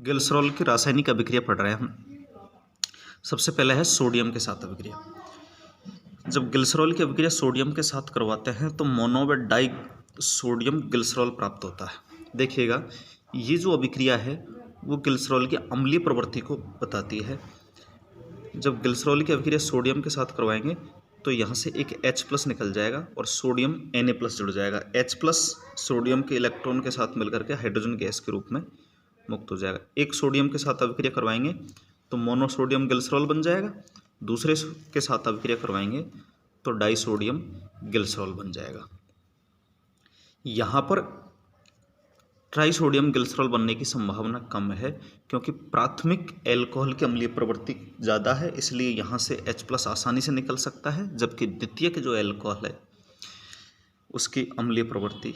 Glycerol की रासायनिक अभिक्रिया पढ़ रहे हैं हम। सबसे पहले है सोडियम के साथ अभिक्रिया। जब ग्लिसरॉल की अभिक्रिया सोडियम के साथ करवाते हैं तो मोनो व डाई सोडियम ग्लिसरॉल प्राप्त होता है। देखिएगा, ये जो अभिक्रिया है वो ग्लिसरॉल की अम्लीय प्रवृत्ति को बताती है। जब ग्लिसरॉल की अभिक्रिया सोडियम के साथ करवाएंगे तो यहाँ से एक H+ निकल जाएगा और सोडियम Na+ जुड़ जाएगा। H+ सोडियम के इलेक्ट्रॉन के साथ मिलकर के हाइड्रोजन गैस के रूप में मुक्त हो जाएगा। एक सोडियम के साथ अभिक्रिया करवाएंगे तो मोनोसोडियम ग्लिसरॉल बन जाएगा। दूसरे के साथ अभिक्रिया करवाएंगे तो डाइसोडियम ग्लिसरॉल बन जाएगा। यहाँ पर ट्राइसोडियम ग्लिसरॉल बनने की संभावना कम है क्योंकि प्राथमिक एल्कोहल की अम्लीय प्रवृत्ति ज़्यादा है, इसलिए यहाँ से H+ आसानी से निकल सकता है, जबकि द्वितीयक जो एल्कोहल है उसकी अम्लीय प्रवृत्ति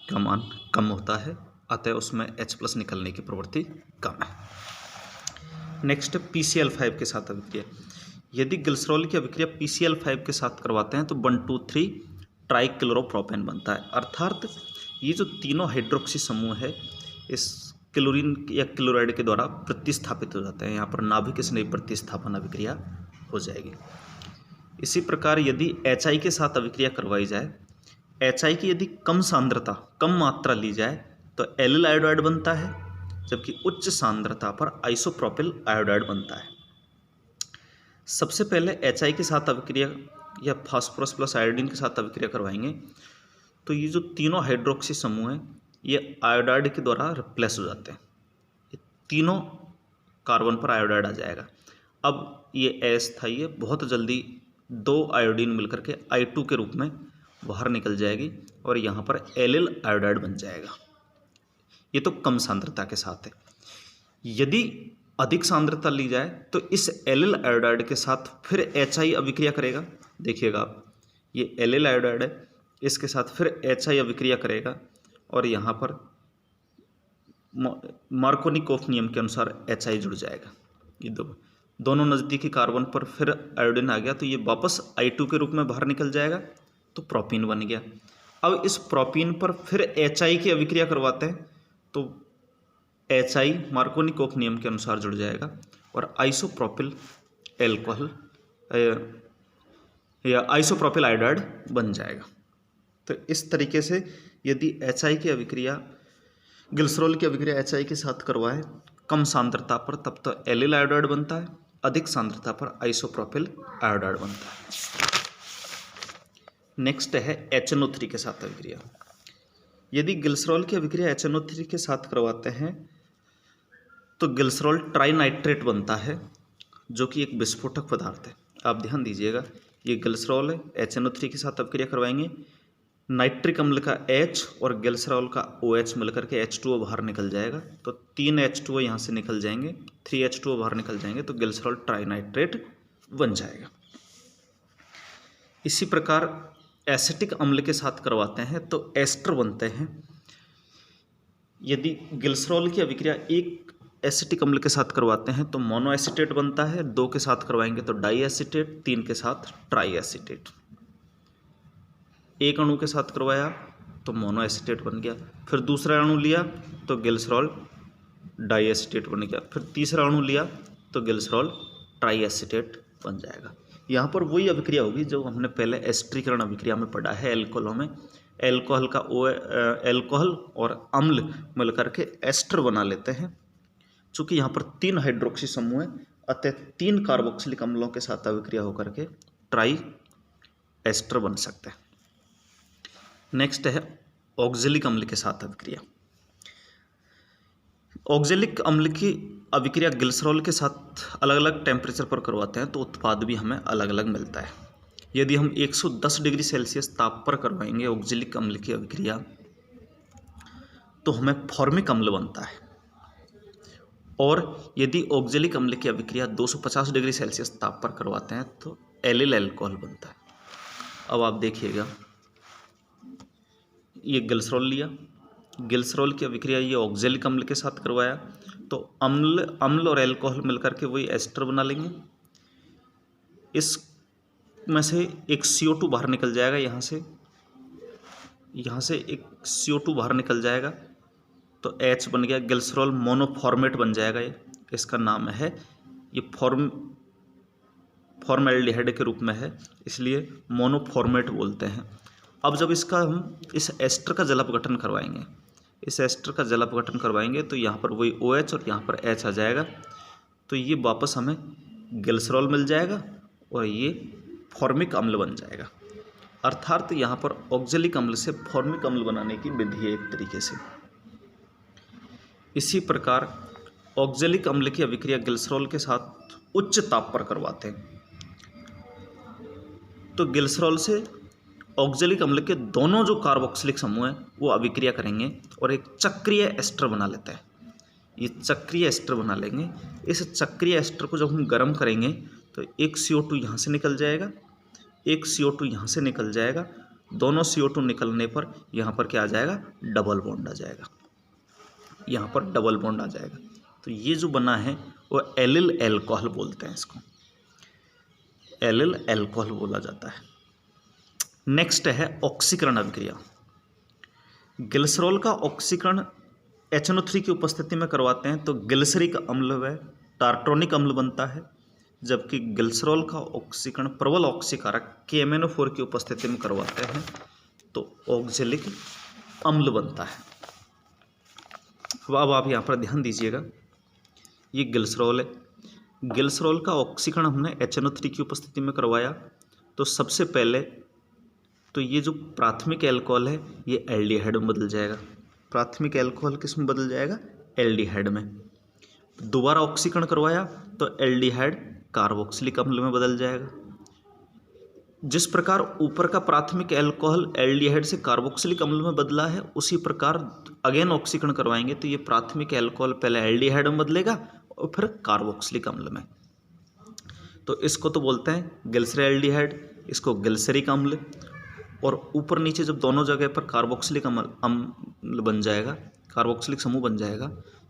का मान कम होता है, अतः उसमें H+ निकलने की प्रवृत्ति कम है। नेक्स्ट PCl5 के साथ अभिक्रिया। यदि ग्लिसरॉल की अभिक्रिया PCl5 के साथ करवाते हैं तो 1,2,3 ट्राइक्लोरोप्रोपेन बनता है। अर्थात ये जो तीनों हाइड्रोक्सी समूह है इस क्लोरीन या क्लोराइड के द्वारा प्रतिस्थापित हो जाते हैं। यहाँ पर नाभिक स्नेह प्रतिस्थापन अभिक्रिया हो जाएगी। इसी प्रकार यदि HI के साथ अभिक्रिया करवाई जाए, HI की यदि कम सांद्रता कम मात्रा ली जाए तो एलिल आयोडाइड बनता है, जबकि उच्च सांद्रता पर आइसोप्रोपिल आयोडाइड बनता है। सबसे पहले HI के साथ अभिक्रिया या फास्फोरस प्लस आयोडीन के साथ अभिक्रिया करवाएंगे तो ये जो तीनों हाइड्रोक्सी समूह हैं ये आयोडाइड के द्वारा रिप्लेस हो जाते हैं। ये तीनों कार्बन पर आयोडाइड आ जाएगा। अब ये एस था, ये बहुत जल्दी 2 आयोडीन मिलकर के I2 के रूप में बाहर निकल जाएगी और यहाँ पर एलिल आयोडाइड बन जाएगा। ये तो कम सांद्रता के साथ है। यदि अधिक सांद्रता ली जाए तो इस एलिल आयोडाइड के साथ फिर HI अभिक्रिया करेगा। देखिएगा आप, ये एलिल आयोडाइड है, इसके साथ फिर HI अभिक्रिया करेगा और यहाँ पर मार्कोनिकोफ नियम के अनुसार HI जुड़ जाएगा। ये दोनों नज़दीकी कार्बन पर फिर आयोडीन आ गया तो ये वापस I2 के रूप में बाहर निकल जाएगा तो प्रोपीन बन गया। अब इस प्रोपीन पर फिर HI की अभिक्रिया करवाते हैं तो HI मार्कोनिकोफ नियम के अनुसार जुड़ जाएगा और आइसोप्रोपिल एल्कोहल या आइसोप्रोपिल आयोडाइड बन जाएगा। तो इस तरीके से यदि HI की अभिक्रिया ग्लिसरॉल की अभिक्रिया HI के साथ करवाएं कम सांद्रता पर तब तो एलिल आयोडाइड बनता है, अधिक सांद्रता पर आइसोप्रोपिल आयोडाइड बनता है। नेक्स्ट है HNO3 के साथ अभिक्रिया। यदि ग्लिसरॉल की अभिक्रिया HNO3 के साथ करवाते हैं तो ग्लिसरॉल ट्राइनाइट्रेट बनता है जो कि एक विस्फोटक पदार्थ है। आप ध्यान दीजिएगा, ये ग्लिसरॉल है, HNO3 के साथ अभिक्रिया करवाएंगे, नाइट्रिक अम्ल का H और ग्लिसरॉल का OH मिलकर के H2O बाहर निकल जाएगा तो 3 H2O यहाँ से निकल जाएंगे, 3 H2O बाहर निकल जाएंगे तो ग्लिसरॉल ट्राइनाइट्रेट बन जाएगा। इसी प्रकार एसिटिक अम्ल के साथ करवाते हैं तो एस्टर बनते हैं। यदि ग्लिसरॉल की अभिक्रिया एक एसिटिक अम्ल के साथ करवाते हैं तो मोनो एसीटेट बनता है, 2 के साथ करवाएंगे तो डाई एसीटेट, 3 के साथ ट्राई एसीटेट। एक अणु के साथ करवाया तो मोनो एसीटेट बन गया, फिर दूसरा अणु लिया तो ग्लिसरॉल डाई एसीटेट बन गया, फिर तीसरा अणु लिया तो ग्लिसरॉल ट्राई एसीटेट बन जाएगा। यहाँ पर वही अभिक्रिया होगी जो हमने पहले एस्टरीकरण अभिक्रिया में पढ़ा है। एल्कोहलों में एल्कोहल का एल्कोहल और अम्ल मिलकर के एस्टर बना लेते हैं। चूँकि यहाँ पर 3 हाइड्रोक्सी समूह है अतः 3 कार्बोक्सिलिक अम्लों के साथ अभिक्रिया होकर के ट्राई एस्टर बन सकते हैं। नेक्स्ट है ऑक्जेलिक अम्ल के साथ अभिक्रिया। ऑक्जेलिक अम्ल की अभिक्रिया ग्लिसरॉल के साथ अलग अलग टेम्परेचर पर करवाते हैं तो उत्पाद भी हमें अलग अलग मिलता है। यदि हम 110 डिग्री सेल्सियस ताप पर करवाएंगे ऑक्जेलिक अम्ल की अभिक्रिया तो हमें फॉर्मिक अम्ल बनता है, और यदि ऑक्जेलिक अम्ल की अभिक्रिया 250 डिग्री सेल्सियस ताप पर करवाते हैं तो एलिल अल्कोहल बनता है। अब आप देखिएगा, ये ग्लिसरॉल लिया, ग्लिसरॉल की अभिक्रिया ये ऑक्जेलिक अम्ल के साथ करवाया तो अम्ल और एल्कोहल मिलकर के वही एस्टर बना लेंगे। इसमें से एक CO2 बाहर निकल जाएगा, यहाँ से एक CO2 बाहर निकल जाएगा तो H बन गया ग्लिसरॉल मोनोफॉर्मेट बन जाएगा। ये इसका नाम है, ये फॉर्मल्डिहाइड के रूप में है, इसलिए मोनोफॉर्मेट बोलते हैं। अब जब इसका हम इस एस्टर का जल अपघटन करवाएंगे, इस एस्टर का जल अपघटन करवाएंगे तो यहाँ पर वही OH और यहाँ पर H आ जाएगा, तो ये वापस हमें ग्लिसरॉल मिल जाएगा और ये फॉर्मिक अम्ल बन जाएगा। अर्थात यहाँ पर ऑक्जेलिक अम्ल से फॉर्मिक अम्ल बनाने की विधि है एक तरीके से। इसी प्रकार ऑक्जेलिक अम्ल की अभिक्रिया ग्लिसरॉल के साथ उच्च ताप पर करवाते हैं, तो ग्लिसरॉल से ऑक्जेलिक अम्ल के दोनों जो कार्बोक्सिलिक समूह हैं वो अभिक्रिया करेंगे और एक चक्रीय एस्टर बना लेते हैं। ये चक्रीय एस्टर बना लेंगे। इस चक्रीय एस्टर को जब हम गर्म करेंगे तो एक CO2 यहाँ से निकल जाएगा, एक CO2 यहाँ से निकल जाएगा। दोनों CO2 निकलने पर यहाँ पर क्या आ जाएगा, डबल बॉन्ड आ जाएगा, यहाँ पर डबल बॉन्ड आ जाएगा। तो ये जो बना है वो एलिल एल्कोहल बोलते हैं, इसको एलिल एल्कोहल बोला जाता है। नेक्स्ट है ऑक्सीकरण अभिक्रिया। ग्लिसरॉल का ऑक्सीकरण HNO3 की उपस्थिति में करवाते हैं तो ग्लिसरिक अम्ल व टार्ट्रोनिक अम्ल बनता है, जबकि ग्लिसरॉल का ऑक्सीकरण प्रबल ऑक्सीकारक KMNO4 की उपस्थिति में करवाते हैं तो ऑक्जेलिक अम्ल बनता है। अब आप यहाँ पर ध्यान दीजिएगा, ये ग्लिसरॉल है, ग्लिसरॉल का ऑक्सीकरण हमने HNO3 की उपस्थिति में करवाया तो सबसे पहले तो ये जो प्राथमिक एल्कोहल है ये एल्डिहाइड में बदल जाएगा। प्राथमिक एल्कोहल किस में बदल जाएगा, एल्डिहाइड में। दोबारा ऑक्सीकरण करवाया तो एल्डिहाइड कार्बोक्सिलिक अम्ल में बदल जाएगा। जिस प्रकार ऊपर का प्राथमिक एल्कोहल एल्डिहाइड से कार्बोक्सिलिक अम्ल में बदला है, उसी प्रकार अगेन ऑक्सीकरण करवाएंगे तो ये प्राथमिक एल्कोहल पहले एल्डिहाइड में बदलेगा और फिर कार्बोक्सिलिक अम्ल में। तो इसको तो बोलते हैं ग्लिसरैल्डिहाइड, इसको ग्लिसरिक अम्ल, और ऊपर नीचे जब दोनों जगह पर कार्बोक्सिलिक अम्ल बन जाएगा, कार्बोक्सिलिक समूह बन जाएगा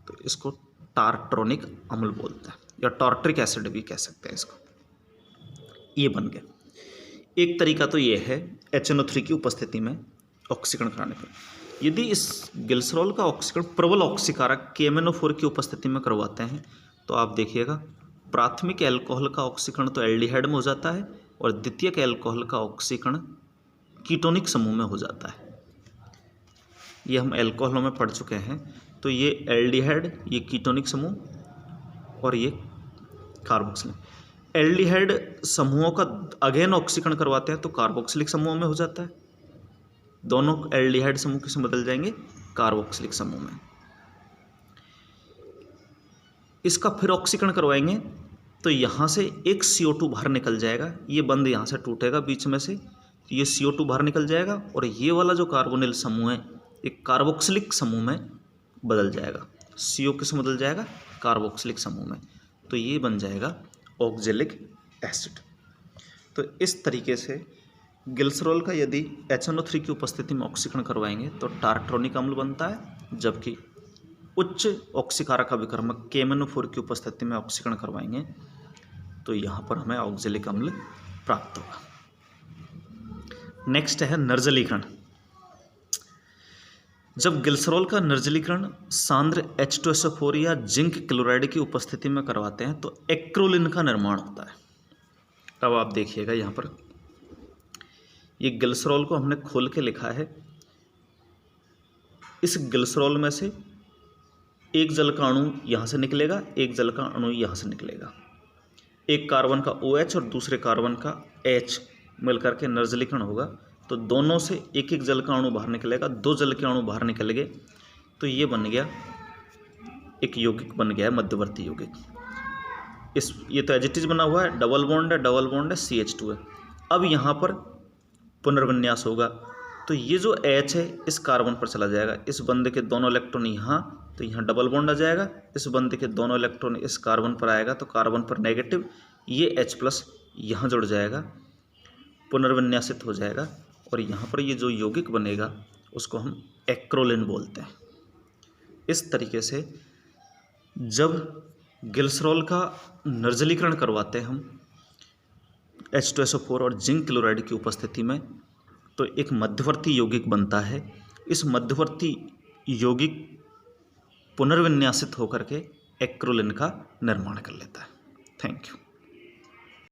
तो इसको टार्ट्रोनिक अम्ल बोलते हैं, या टार्ट्रिक एसिड भी कह सकते हैं इसको। ये बन गया एक तरीका। तो ये है HNO3 की उपस्थिति में ऑक्सीकरण कराने पर। यदि इस ग्लिसरॉल का ऑक्सीकरण प्रबल ऑक्सीकारक KMNO4 की उपस्थिति में करवाते हैं तो आप देखिएगा प्राथमिक एल्कोहल का ऑक्सीकरण तो एल्डिहाइड में हो जाता है और द्वितीयक एल्कोहल का ऑक्सीकरण कीटोनिक समूह में हो जाता है। ये हम एल्कोहलों में पढ़ चुके हैं। तो ये एल्डिहाइड, ये कीटोनिक समूह और ये कार्बोक्सिलिक। एल्डिहाइड समूहों का अगेन ऑक्सीकरण करवाते हैं तो कार्बोक्सिलिक समूह में हो जाता है। दोनों एल्डिहाइड समूह किसमें बदल जाएंगे, कार्बोक्सिलिक समूह में। इसका फिर ऑक्सीकरण करवाएंगे तो यहाँ से एक CO2 बाहर निकल जाएगा, ये बंद यहाँ से टूटेगा बीच में से, ये CO2 बाहर निकल जाएगा और ये वाला जो कार्बोनिल समूह है एक कार्बोक्सिलिक समूह में बदल जाएगा। CO किस में बदल जाएगा, कार्बोक्सिलिक समूह में। तो ये बन जाएगा ऑक्जेलिक एसिड। तो इस तरीके से ग्लिसरॉल का यदि HNO3 की उपस्थिति में ऑक्सीकरण करवाएंगे तो टार्ट्रोनिक अम्ल बनता है, जबकि उच्च ऑक्सीकारक अभिकर्मक KMNO4 की उपस्थिति में ऑक्सीकरण करवाएंगे तो यहाँ पर हमें ऑक्जेलिक अम्ल प्राप्त होगा। नेक्स्ट है निर्जलीकरण। जब ग्लिसरॉल का निर्जलीकरण सांद्र H2SO4 या जिंक क्लोराइड की उपस्थिति में करवाते हैं तो एक्रोलिन का निर्माण होता है। अब आप देखिएगा यहाँ पर ये ग्लिसरॉल को हमने खोल के लिखा है। इस ग्लिसरॉल में से एक जल का अणु यहाँ से निकलेगा, एक जल का अणु यहाँ से निकलेगा। एक कार्बन का OH और दूसरे कार्बन का H मिलकर के निर्जलीकरण होगा तो दोनों से एक एक जल का अणु बाहर निकलेगा, दो जल के अणु बाहर निकल गए तो ये बन गया एक यौगिक बन गया है, मध्यवर्ती यौगिक। ये तो एज इट इज बना हुआ है, डबल बॉन्ड है, CH2 है। अब यहाँ पर पुनर्विन्यास होगा तो ये जो H है इस कार्बन पर चला जाएगा, इस बंद के दोनों इलेक्ट्रॉन यहाँ, तो यहाँ डबल बॉन्ड आ जाएगा। इस बंद के दोनों इलेक्ट्रॉन इस कार्बन पर आएगा तो कार्बन पर नेगेटिव, ये H+ यहाँ जुड़ जाएगा, पुनर्विन्यासित हो जाएगा और यहाँ पर ये जो यौगिक बनेगा उसको हम एक्रोलिन बोलते हैं। इस तरीके से जब ग्लिसरॉल का निर्जलीकरण करवाते हैं हम H2SO4 और जिंक क्लोराइड की उपस्थिति में तो एक मध्यवर्ती यौगिक बनता है। इस मध्यवर्ती यौगिक पुनर्विन्यासित होकर के एक्रोलिन का निर्माण कर लेता है। Thank you.